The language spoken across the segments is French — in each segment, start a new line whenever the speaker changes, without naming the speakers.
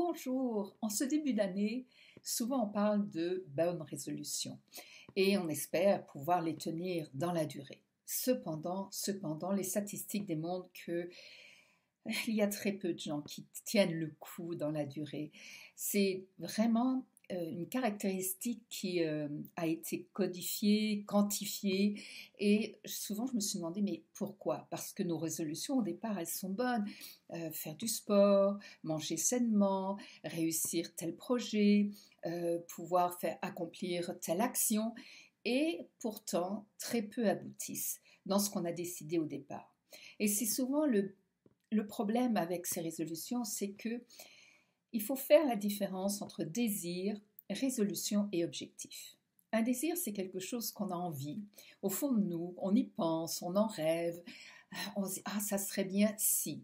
Bonjour, en ce début d'année, souvent on parle de bonnes résolutions et on espère pouvoir les tenir dans la durée. Cependant, les statistiques démontrent que il y a très peu de gens qui tiennent le coup dans la durée. C'est vraiment une caractéristique qui a été codifiée, quantifiée, et souvent je me suis demandé, mais pourquoi? Parce que nos résolutions au départ, elles sont bonnes. Faire du sport, manger sainement, réussir tel projet, pouvoir faire accomplir telle action, et pourtant très peu aboutissent dans ce qu'on a décidé au départ. Et c'est souvent le problème avec ces résolutions, c'est que il faut faire la différence entre désir, résolution et objectif. Un désir, c'est quelque chose qu'on a envie. Au fond de nous, on y pense, on en rêve, on se dit « Ah, ça serait bien si ».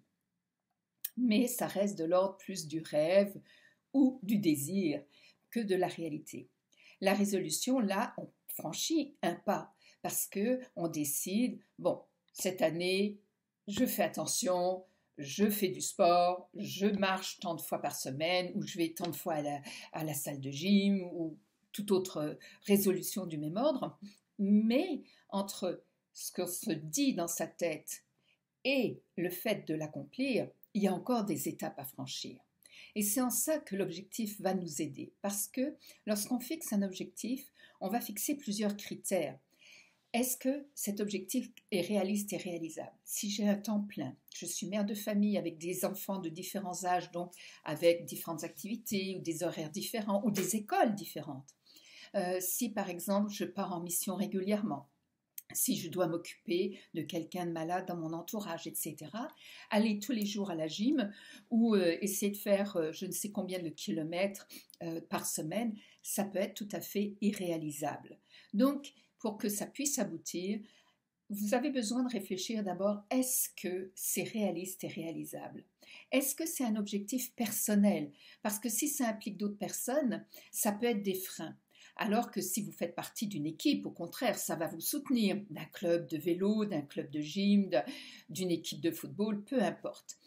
Mais ça reste de l'ordre plus du rêve ou du désir que de la réalité. La résolution, là, on franchit un pas parce que on décide, bon, cette année, je fais attention, je fais du sport, je marche tant de fois par semaine, ou je vais tant de fois à la salle de gym, ou toute autre résolution du même ordre. Mais entre ce qu'on se dit dans sa tête et le fait de l'accomplir, il y a encore des étapes à franchir. Et c'est en ça que l'objectif va nous aider, parce que lorsqu'on fixe un objectif, on va fixer plusieurs critères. Est-ce que cet objectif est réaliste et réalisable? Si j'ai un temps plein, je suis mère de famille avec des enfants de différents âges, donc avec différentes activités ou des horaires différents ou des écoles différentes. Si par exemple je pars en mission régulièrement, si je dois m'occuper de quelqu'un de malade dans mon entourage, etc. Aller tous les jours à la gym ou essayer de faire je ne sais combien de kilomètres par semaine, ça peut être tout à fait irréalisable. Donc, pour que ça puisse aboutir, vous avez besoin de réfléchir d'abord, est-ce que c'est réaliste et réalisable? Est-ce que c'est un objectif personnel? Parce que si ça implique d'autres personnes, ça peut être des freins. Alors que si vous faites partie d'une équipe, au contraire, ça va vous soutenir, d'un club de vélo, d'un club de gym, d'une équipe de football, peu importe.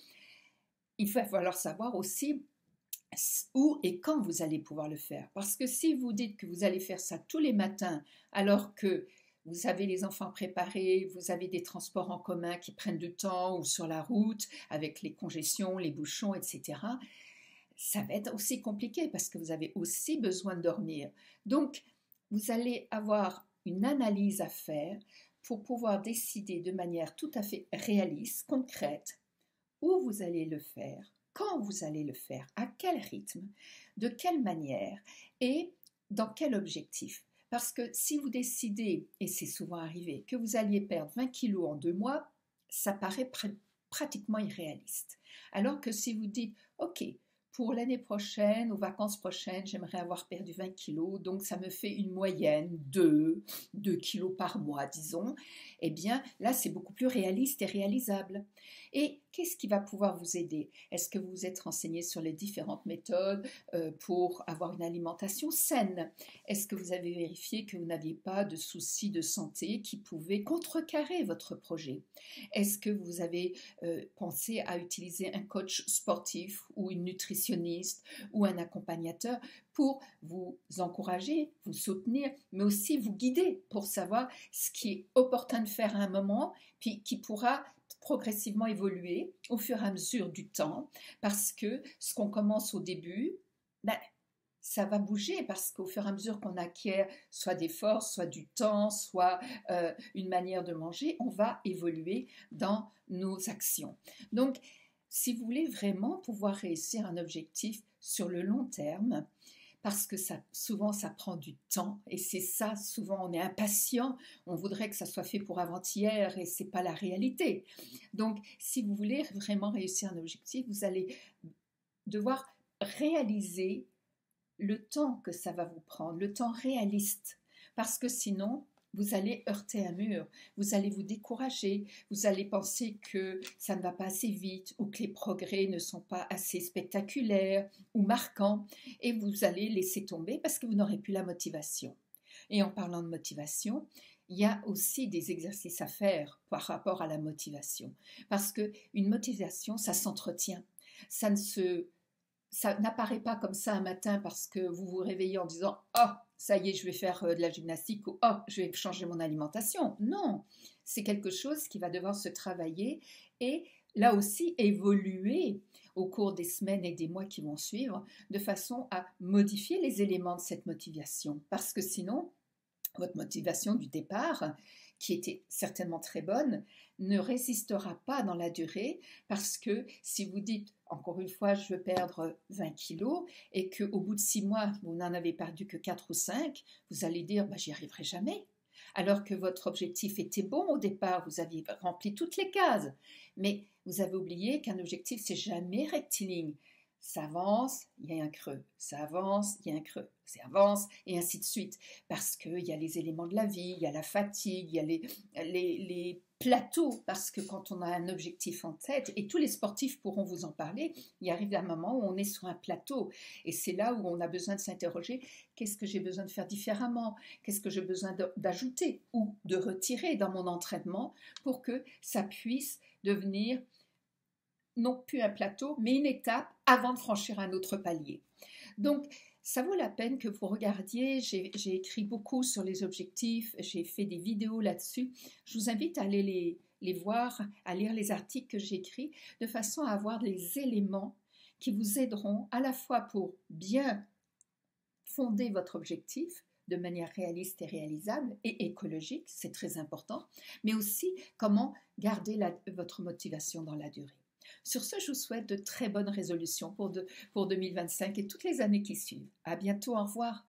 Il va falloir savoir aussi où et quand vous allez pouvoir le faire. Parce que si vous dites que vous allez faire ça tous les matins, alors que vous avez les enfants préparés, vous avez des transports en commun qui prennent du temps ou sur la route, avec les congestions, les bouchons, etc., ça va être aussi compliqué parce que vous avez aussi besoin de dormir. Donc, vous allez avoir une analyse à faire pour pouvoir décider de manière tout à fait réaliste, concrète, où vous allez le faire, quand vous allez le faire, à quel rythme, de quelle manière et dans quel objectif. Parce que si vous décidez, et c'est souvent arrivé, que vous alliez perdre 20 kilos en 2 mois, ça paraît pratiquement irréaliste. Alors que si vous dites, ok, pour l'année prochaine, aux vacances prochaines, j'aimerais avoir perdu 20 kilos, donc ça me fait une moyenne de 2 kilos par mois, disons. Eh bien, là, c'est beaucoup plus réaliste et réalisable. Et qu'est-ce qui va pouvoir vous aider? Est-ce que vous vous êtes renseigné sur les différentes méthodes pour avoir une alimentation saine? Est-ce que vous avez vérifié que vous n'aviez pas de soucis de santé qui pouvaient contrecarrer votre projet? Est-ce que vous avez pensé à utiliser un coach sportif ou une nutritionniste ou un accompagnateur pour vous encourager, vous soutenir, mais aussi vous guider pour savoir ce qui est opportun de faire à un moment, puis qui pourra progressivement évoluer au fur et à mesure du temps, parce que ce qu'on commence au début, ça va bouger parce qu'au fur et à mesure qu'on acquiert soit des forces, soit du temps, soit une manière de manger, on va évoluer dans nos actions. Donc, si vous voulez vraiment pouvoir réussir un objectif sur le long terme, parce que souvent ça prend du temps et c'est ça, souvent on est impatient, on voudrait que ça soit fait pour avant-hier et c'est pas la réalité. Donc si vous voulez vraiment réussir un objectif, vous allez devoir réaliser le temps que ça va vous prendre, le temps réaliste, parce que sinon vous allez heurter un mur, vous allez vous décourager, vous allez penser que ça ne va pas assez vite ou que les progrès ne sont pas assez spectaculaires ou marquants et vous allez laisser tomber parce que vous n'aurez plus la motivation. Et en parlant de motivation, il y a aussi des exercices à faire par rapport à la motivation parce qu'une motivation, ça s'entretient, ça ne se ça n'apparaît pas comme ça un matin parce que vous vous réveillez en disant «Oh, ça y est, je vais faire de la gymnastique» ou «Oh, je vais changer mon alimentation». Non, c'est quelque chose qui va devoir se travailler et là aussi évoluer au cours des semaines et des mois qui vont suivre de façon à modifier les éléments de cette motivation. Parce que sinon, votre motivation du départ, qui était certainement très bonne, ne résistera pas dans la durée parce que si vous dites, encore une fois, je veux perdre 20 kilos et qu'au bout de 6 mois, vous n'en avez perdu que 4 ou 5, vous allez dire, bah, j'y arriverai jamais. Alors que votre objectif était bon au départ, vous aviez rempli toutes les cases. Mais vous avez oublié qu'un objectif, c'est jamais rectiligne. Ça avance, il y a un creux. Ça avance, il y a un creux. Ça avance, et ainsi de suite. Parce qu'il y a les éléments de la vie, il y a la fatigue, il y a les plateaux. Parce que quand on a un objectif en tête, et tous les sportifs pourront vous en parler, il arrive un moment où on est sur un plateau. Et c'est là où on a besoin de s'interroger, qu'est-ce que j'ai besoin de faire différemment? Qu'est-ce que j'ai besoin d'ajouter ou de retirer dans mon entraînement pour que ça puisse devenir non plus un plateau, mais une étape avant de franchir un autre palier. Donc, ça vaut la peine que vous regardiez. J'ai écrit beaucoup sur les objectifs, j'ai fait des vidéos là-dessus. Je vous invite à aller les voir, à lire les articles que j'ai écrits, de façon à avoir les éléments qui vous aideront à la fois pour bien fonder votre objectif de manière réaliste et réalisable et écologique, c'est très important, mais aussi comment garder votre motivation dans la durée. Sur ce, je vous souhaite de très bonnes résolutions pour 2025 et toutes les années qui suivent. À bientôt, au revoir.